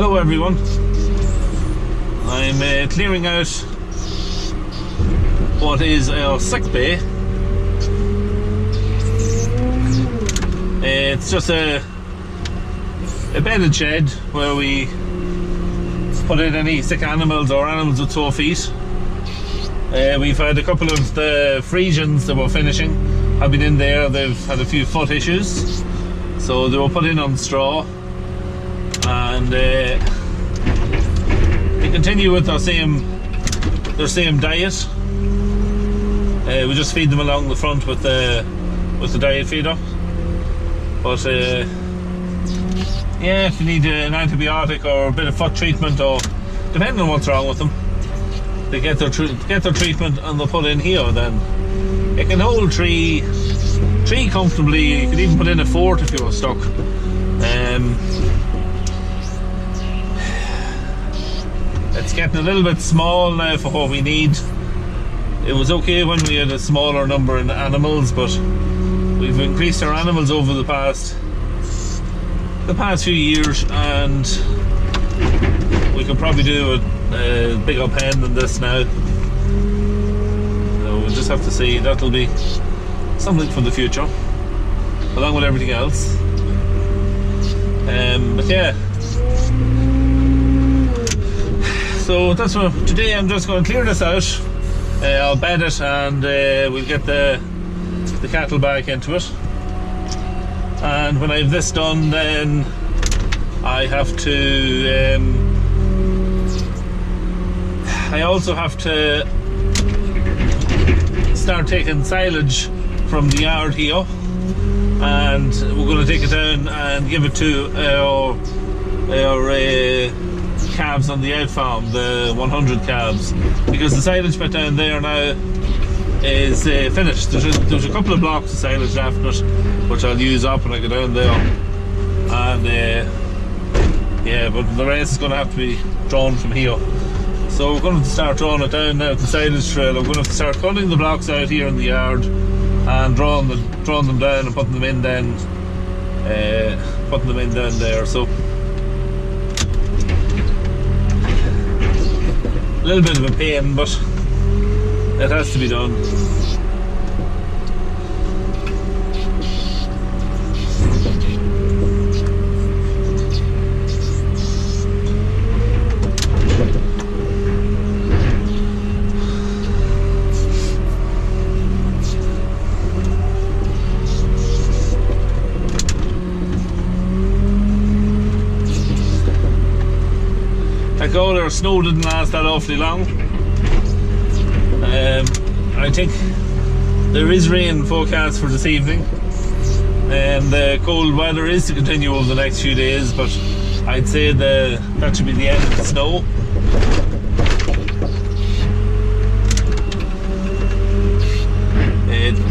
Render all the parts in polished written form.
Hello everyone. I'm clearing out what is our sick bay. It's just a bedded shed where we put in any sick animals or animals with sore feet. We've had a couple of the Frisians that were finishing have been in there. They've had a few foot issues, so they were put in on straw, and they continue with their same diet. We just feed them along the front with the diet feeder. But yeah, if you need an antibiotic or a bit of foot treatment, or depending on what's wrong with them, they get their treatment and they're put in here. Then it can hold three comfortably. You could even put in a fourth if you were stuck. It's getting a little bit small now for what we need. It was okay when we had a smaller number in animals, but we've increased our animals over the past few years, and we could probably do a bigger pen than this now. So we'll just have to see. That'll be something for the future, along with everything else. But yeah, so that's what today. I'm just going to clear this out. I'll bed it, and we'll get the cattle back into it. And when I have this done, then I have to I also have to start taking silage from the yard here, and we're going to take it down and give it to our calves on the out farm, the 100 calves, because the silage bit down there now is finished. There's a couple of blocks of silage left in it, which I'll use up when I go down there, and yeah, but the rest is going to have to be drawn from here. So we're going to start drawing it down now at the silage trail. I'm going to have to start cutting the blocks out here in the yard and drawing them down and putting them in then, down there. So a little bit of a pain, but it has to be done. Like, oh, the snow didn't last that awfully long. I think there is rain forecast for this evening, and the cold weather is to continue over the next few days, but I'd say that should be the end of the snow.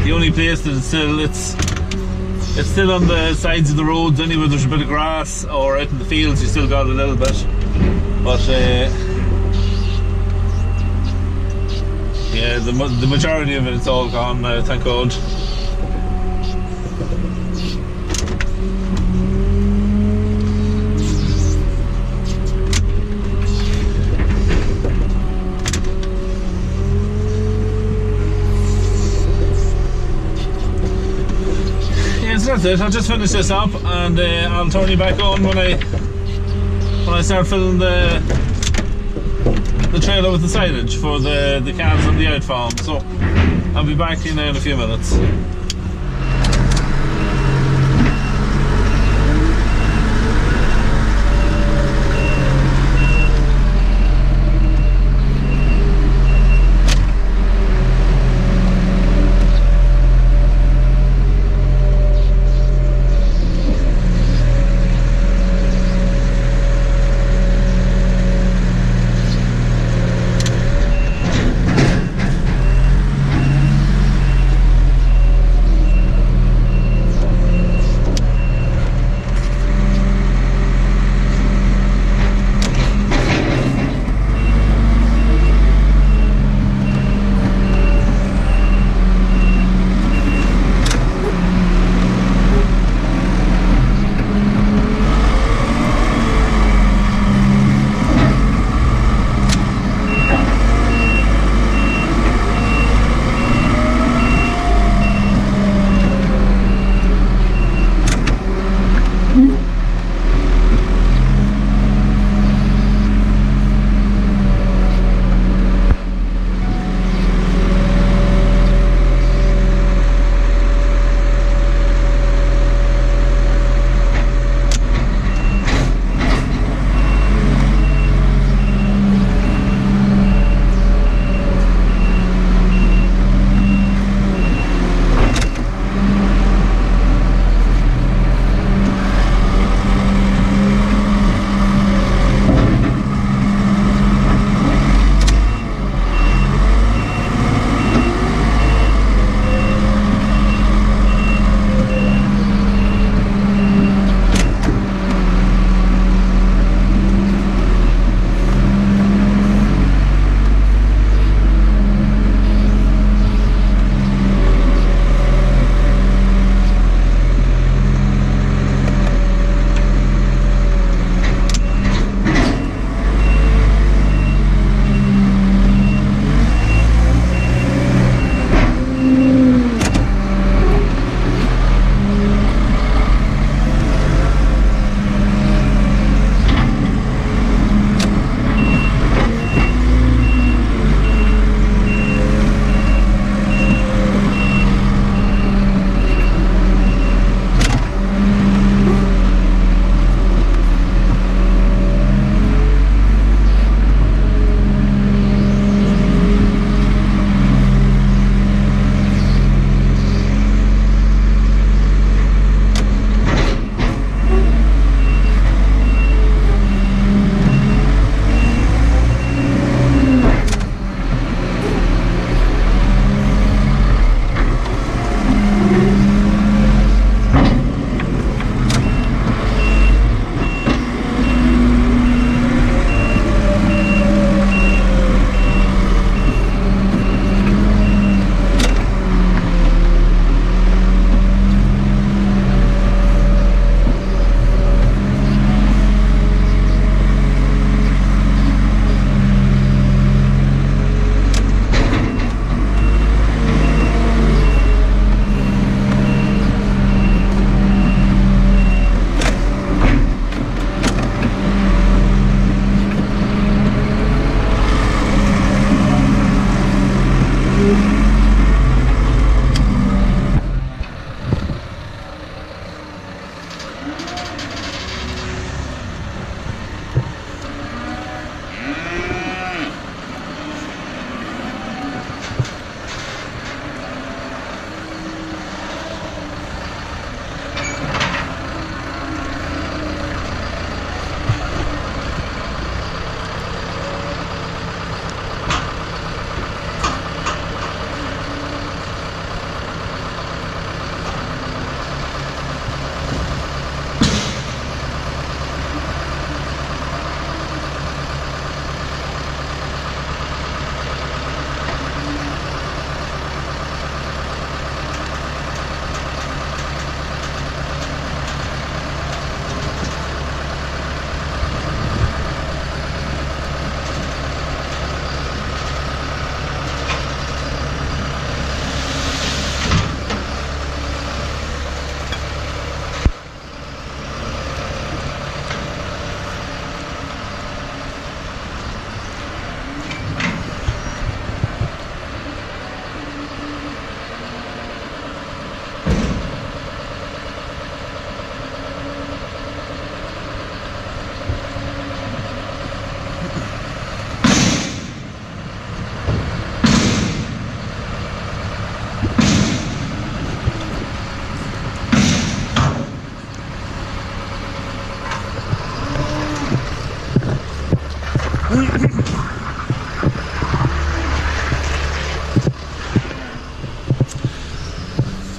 The only place that it's still on the sides of the roads anywhere there's a bit of grass, or out in the fields you still got a little bit. But yeah, the majority of it's all gone now, thank God. Yeah, so that's it. I'll just finish this up, and I'll turn you back on when I start filling the trailer with the silage for the calves on the out farm. So I'll be back to you now in a few minutes.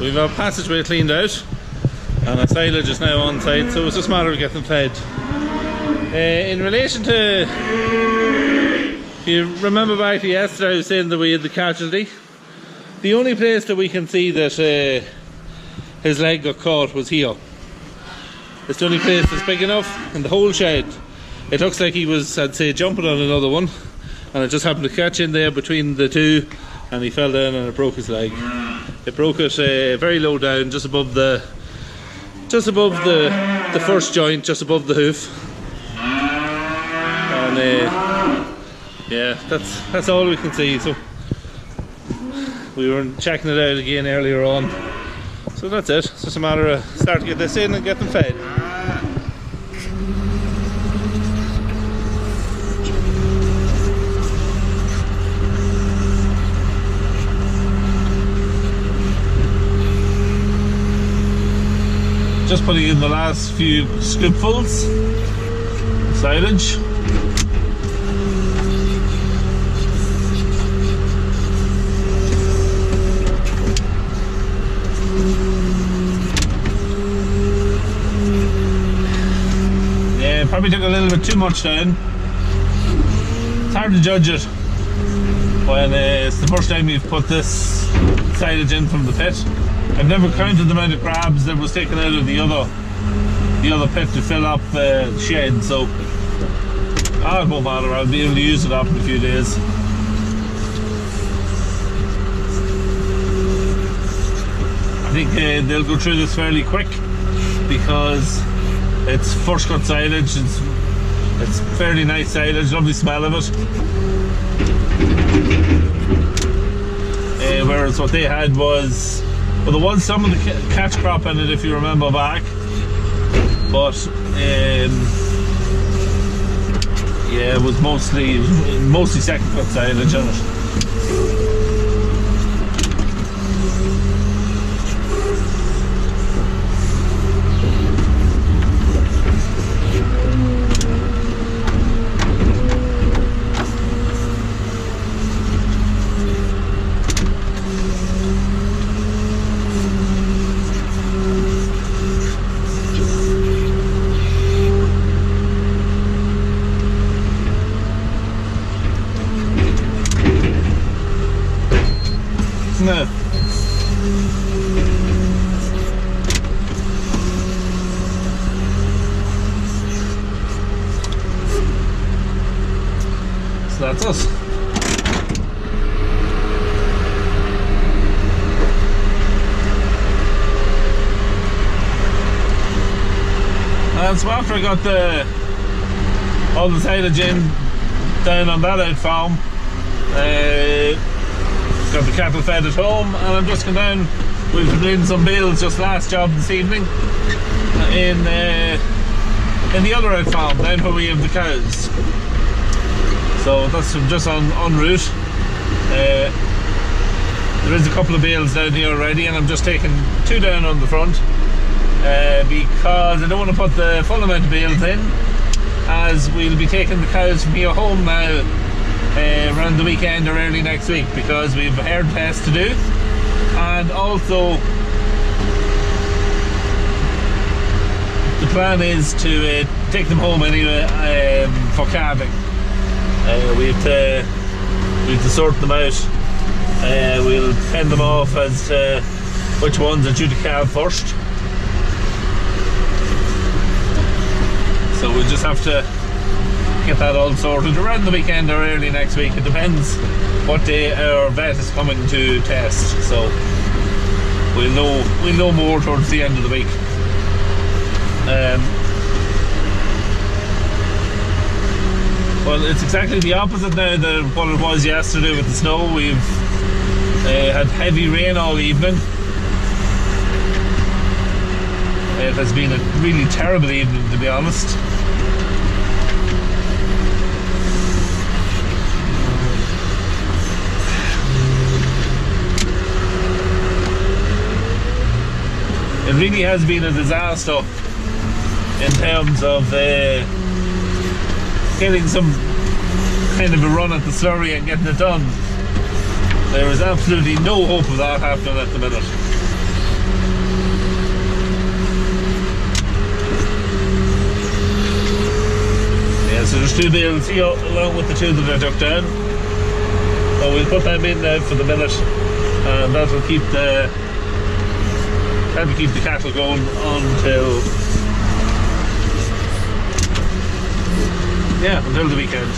We've our passageway cleaned out and our silage is now on site, so it's just a matter of getting fed. In relation to, if you remember back to yesterday, I was saying that we had the casualty. The only place that we can see that his leg got caught was here. It's the only place that's big enough in the whole shed. It looks like he was, I'd say, jumping on another one, and it just happened to catch in there between the two, and he fell down and it broke his leg. It broke it very low down, just above the first joint, just above the hoof. And yeah, that's all we can see. So we were checking it out again earlier on. So that's it. It's just a matter of starting to get this in and get them fed. Just putting in the last few scoopfuls of silage. Yeah, probably took a little bit too much down. It's hard to judge it when it's the first time you've put this silage in from the pit. I've never counted the amount of crabs that was taken out of the other pit to fill up the shed, so it won't matter. I'll be able to use it up in a few days. I think they'll go through this fairly quick because it's first cut silage. It's fairly nice silage, lovely smell of it. Whereas what they had was, well, there was some of the catch crop in it, if you remember back, but yeah, it was mostly second cut silage in it. No. So that's us. And so after I got all the silage in down on that out farm, got the cattle fed at home, and I'm just going down. We've put in some bales just last job this evening in the other out farm down where we have the cows. So that's just en route. There is a couple of bales down here already, and I'm just taking 2 down on the front because I don't want to put the full amount of bales in, as we'll be taking the cows from here home now around the weekend or early next week, because we've a herd test to do, and also the plan is to take them home anyway for calving. We have to sort them out. We'll fend them off as to which ones are due to calve first, so we'll just have to get that all sorted around the weekend or early next week. It depends what day our vet is coming to test, so we'll know more towards the end of the week. Well, it's exactly the opposite now than what it was yesterday with the snow. We've had heavy rain all evening. It has been a really terrible evening, to be honest. It really has been a disaster in terms of getting some kind of a run at the slurry and getting it done. There is absolutely no hope of that happening at the minute. So there's 2 bales here along with the 2 that I took down. So we'll put them in now for the minute, and that'll keep the cattle going until the weekend.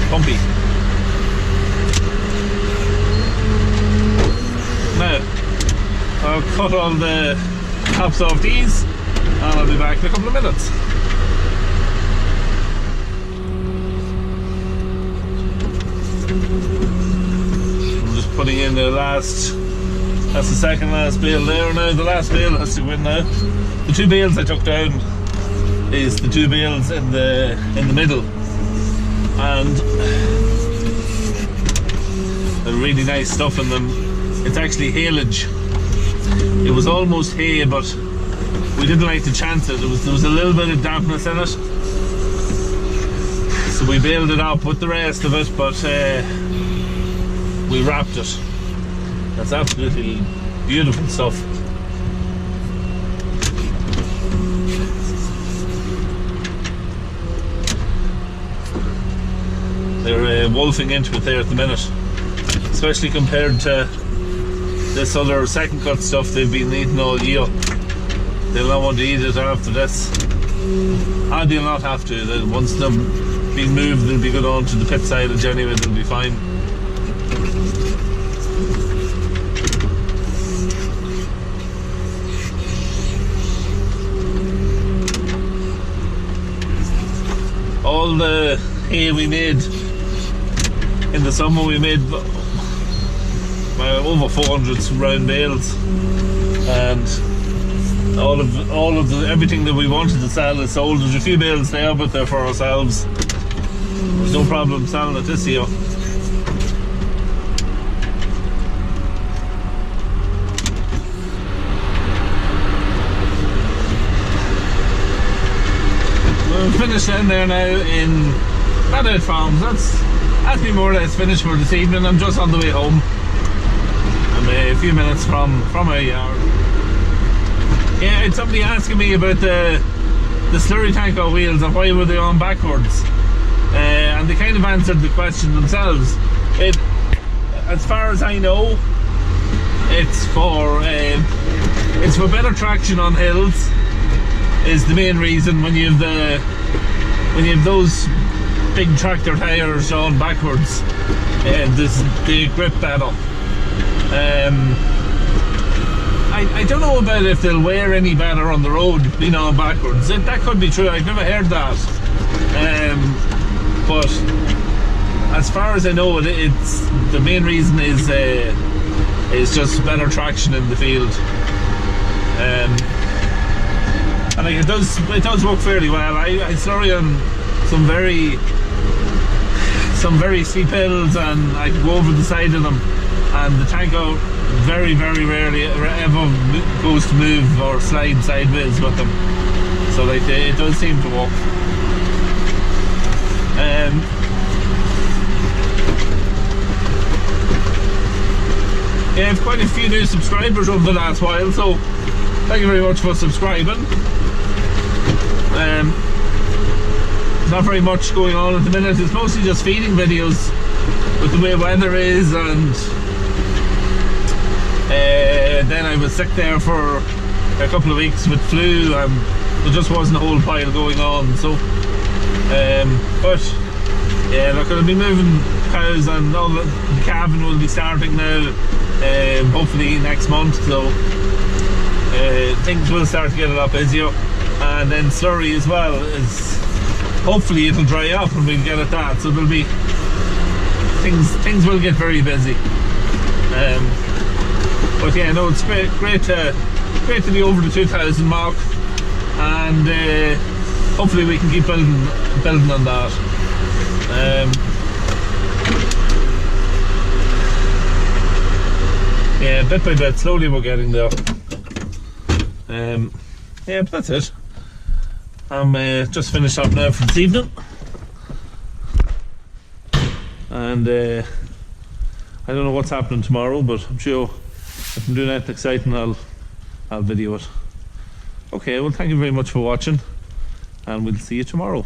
Bumpy. Now, I'll cut all the tops off these and I'll be back in a couple of minutes. I'm just putting in that's the second last bale there now. The last bale has to go in now. The 2 bales I took down is the 2 bales in the middle. And really nice stuff in them. It's actually haylage. It was almost hay, but we didn't like to chance it. There was a little bit of dampness in it, so we baled it up with the rest of it, but we wrapped it. That's absolutely beautiful stuff. They're wolfing into it there at the minute, especially compared to this other second cut stuff they've been eating all year. They'll not want to eat it after this. And they'll not have to. Once they've been moved, they'll be good on to the pit silage anyway, they'll be fine. All the hay we made in the summer, we made over 400 round bales, and all of everything that we wanted to sell is sold. There's a few bales there, but they're for ourselves. There's no problem selling it this year. We're finished in there now in outfarms. That's me more or less finished for this evening. I'm just on the way home. I'm a few minutes from our yard. Yeah, it's somebody asking me about the slurry tanker wheels and why were they on backwards, and they kind of answered the question themselves. As far as I know, it's for better traction on hills. Is the main reason when you have those big tractor tires on backwards, they grip better. I don't know about if they'll wear any better on the road being on backwards. That could be true. I've never heard that. But as far as I know, it's the main reason is just better traction in the field. And like it does work fairly well. I slurry on some very steep hills, and I can go over the side of them, and the tanker very, very rarely ever goes to move or slide sideways with them. So like it does seem to work. Yeah, I have quite a few new subscribers over the last while, so thank you very much for subscribing. Not very much going on at the minute. It's mostly just feeding videos with the way weather is, and then I was sick there for a couple of weeks with flu, and there just wasn't a whole pile going on. So but yeah, look, I'll be moving cows, and all the calving will be starting now, hopefully next month, so things will start to get a lot busier. And then slurry as well, is hopefully it'll dry up and we'll get at that, so there'll be things will get very busy. But yeah, no, it's great to be over the 2,000 mark, and hopefully we can keep building on that. Yeah, bit by bit, slowly we're getting there. Yeah, but that's it. I'm just finished up now for this evening, and I don't know what's happening tomorrow, but I'm sure if I'm doing anything exciting, I'll video it. Okay, well, thank you very much for watching, and we'll see you tomorrow.